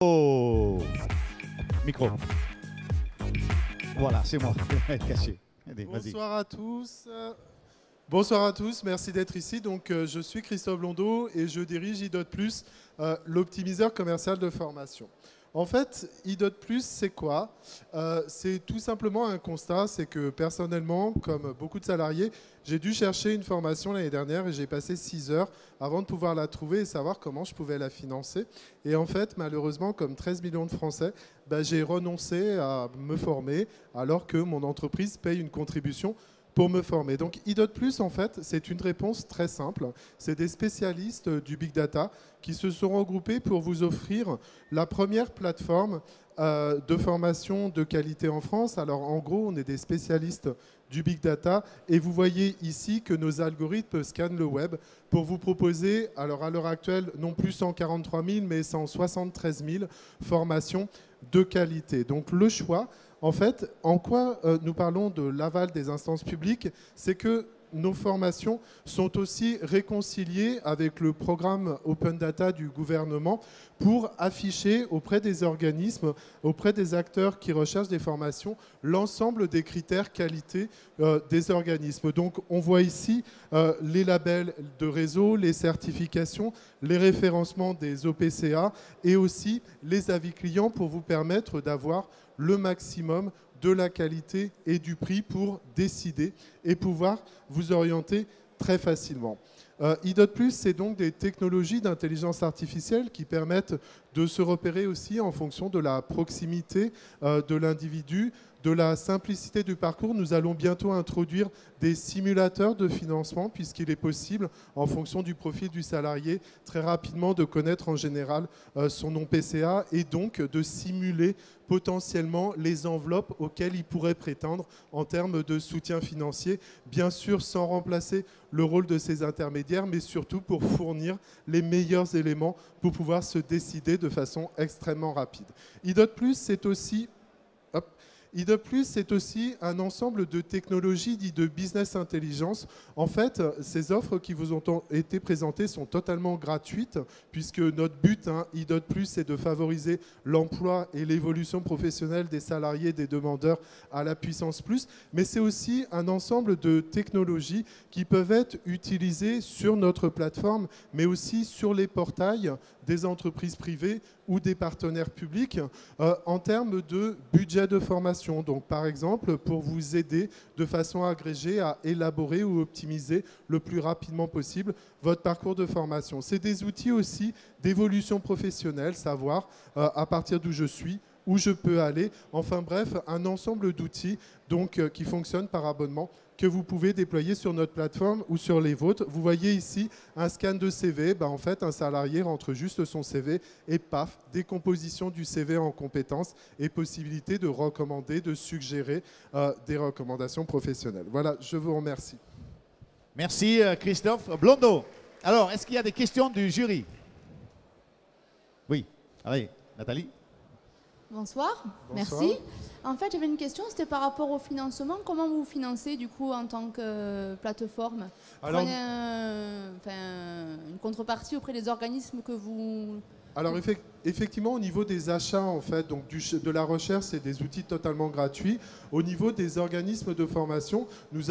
Oh, micro. Voilà, c'est moi. Caché. Allez, vas-y. Bonsoir à tous. Bonsoir à tous, merci d'être ici. Donc, je suis Christophe Blondeau et je dirige IDOT+, l'optimiseur commercial de formation. En fait, IDOT+, c'est quoi? C'est tout simplement un constat, c'est que personnellement, comme beaucoup de salariés, j'ai dû chercher une formation l'année dernière et j'ai passé 6 heures avant de pouvoir la trouver et savoir comment je pouvais la financer. Et en fait, malheureusement, comme 13 millions de Français, j'ai renoncé à me former alors que mon entreprise paye une contribution pour me former. Donc IDOT+, en fait, c'est une réponse très simple. C'est des spécialistes du Big Data qui se sont regroupés pour vous offrir la première plateforme de formation de qualité en France. Alors en gros, on est des spécialistes du Big Data et vous voyez ici que nos algorithmes scannent le web pour vous proposer, alors à l'heure actuelle, non plus 143 000, mais 173 000 formations de qualité. Donc le choix, en fait, en quoi nous parlons de l'aval des instances publiques, c'est que nos formations sont aussi réconciliées avec le programme Open Data du gouvernement pour afficher auprès des organismes, auprès des acteurs qui recherchent des formations, l'ensemble des critères qualité des organismes. Donc on voit ici les labels de réseau, les certifications, les référencements des OPCA et aussi les avis clients pour vous permettre d'avoir le maximum de la qualité et du prix pour décider et pouvoir vous orienter très facilement. IDOT+, c'est donc des technologies d'intelligence artificielle qui permettent de se repérer aussi en fonction de la proximité de l'individu, de la simplicité du parcours. Nous allons bientôt introduire des simulateurs de financement puisqu'il est possible, en fonction du profil du salarié, très rapidement de connaître en général son nom PCA et donc de simuler potentiellement les enveloppes auxquelles il pourrait prétendre en termes de soutien financier, bien sûr sans remplacer le rôle de ces intermédiaires, mais surtout pour fournir les meilleurs éléments pour pouvoir se décider de façon extrêmement rapide. IDOT+, c'est aussi... IDOT+, c'est aussi un ensemble de technologies dites de business intelligence. En fait, ces offres qui vous ont été présentées sont totalement gratuites puisque notre but, IDOT+, c'est de favoriser l'emploi et l'évolution professionnelle des salariés, des demandeurs à la puissance plus. Mais c'est aussi un ensemble de technologies qui peuvent être utilisées sur notre plateforme, mais aussi sur les portails des entreprises privées ou des partenaires publics en termes de budget de formation. Donc, par exemple, pour vous aider de façon agrégée à élaborer ou optimiser le plus rapidement possible votre parcours de formation. C'est des outils aussi d'évolution professionnelle, savoir à partir d'où je suis, où je peux aller. Enfin bref, un ensemble d'outils donc, qui fonctionnent par abonnement que vous pouvez déployer sur notre plateforme ou sur les vôtres. Vous voyez ici un scan de CV. En fait, un salarié rentre juste son CV et paf, décomposition du CV en compétences et possibilité de recommander, de suggérer des recommandations professionnelles. Voilà, je vous remercie. Merci Christophe Blondeau. Alors, est-ce qu'il y a des questions du jury? Oui. Allez, Nathalie. Bonsoir, Bonsoir. merci. En fait, j'avais une question, c'était par rapport au financement. Comment vous financez du coup en tant que plateforme? Alors, Prenez une contrepartie auprès des organismes que vous... Alors effectivement, au niveau des achats, en fait, donc de la recherche, c'est des outils totalement gratuits. Au niveau des organismes de formation, nous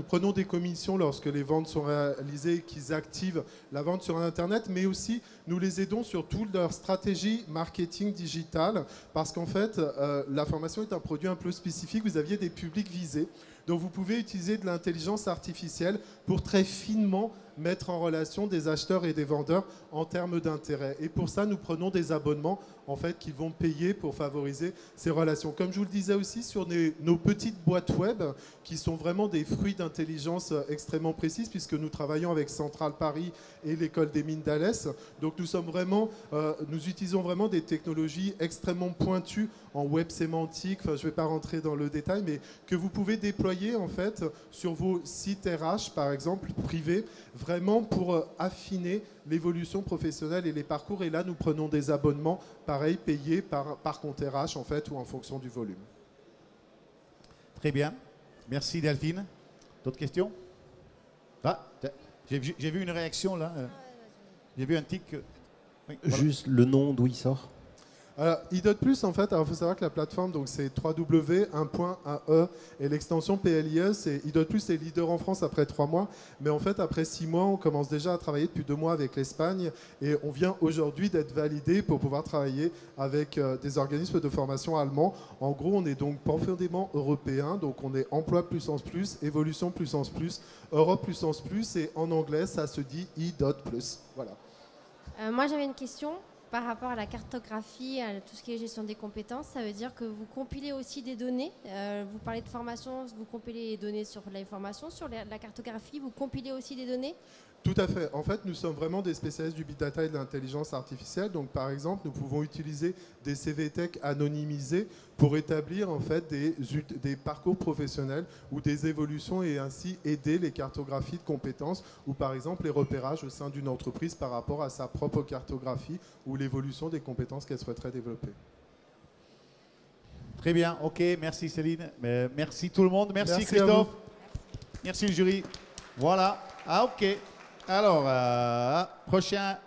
prenons des commissions lorsque les ventes sont réalisées et qu'ils activent la vente sur Internet, mais aussi nous les aidons sur toute leur stratégie marketing digital, parce qu'en fait, la formation est un produit un peu spécifique. Vous aviez des publics visés, donc vous pouvez utiliser de l'intelligence artificielle pour très finement mettre en relation des acheteurs et des vendeurs en termes d'intérêt. Et pour ça, nous prenons des abonnements en fait, qui vont payer pour favoriser ces relations. Comme je vous le disais aussi, sur nos petites boîtes web, qui sont vraiment des fruits d'intelligence extrêmement précises, puisque nous travaillons avec Centrale Paris et l'École des Mines d'Alès. Donc nous utilisons vraiment des technologies extrêmement pointues en web sémantique, je ne vais pas rentrer dans le détail, mais que vous pouvez déployer en fait sur vos sites RH, par exemple, privés, vraiment pour affiner l'évolution professionnelle et les parcours. Et là, nous prenons des abonnements, pareil, payés par compte RH, en fait, ou en fonction du volume. Très bien. Merci Delphine. D'autres questions? Ah, j'ai vu une réaction là. J'ai vu un tic. Oui, voilà. Juste le nom d'où il sort. Alors, IDOT+, en fait, il faut savoir que la plateforme, donc c'est www.1.ae et l'extension PLIE, c'est IDOT+, est leader en France après 3 mois, mais en fait, après 6 mois, on commence déjà à travailler depuis 2 mois avec l'Espagne et on vient aujourd'hui d'être validé pour pouvoir travailler avec des organismes de formation allemands. En gros, on est donc profondément européen, donc on est emploi puissance plus, évolution puissance plus, Europe puissance plus, et en anglais, ça se dit IDOT+. Voilà. Moi, j'avais une question. Par rapport à la cartographie, à tout ce qui est gestion des compétences, ça veut dire que vous compilez aussi des données. Vous parlez de formation, vous compilez les données sur les formations, sur la cartographie, vous compilez aussi des données? Tout à fait. En fait, nous sommes vraiment des spécialistes du big data et de l'intelligence artificielle. Donc, par exemple, nous pouvons utiliser des CVTech anonymisés pour établir en fait des parcours professionnels ou des évolutions et ainsi aider les cartographies de compétences ou par exemple les repérages au sein d'une entreprise par rapport à sa propre cartographie ou l'évolution des compétences qu'elle souhaiterait développer. Très bien, ok, merci Céline, merci tout le monde, merci Merci à Christophe, vous. merci le jury. Voilà, ah ok. Alors, prochain.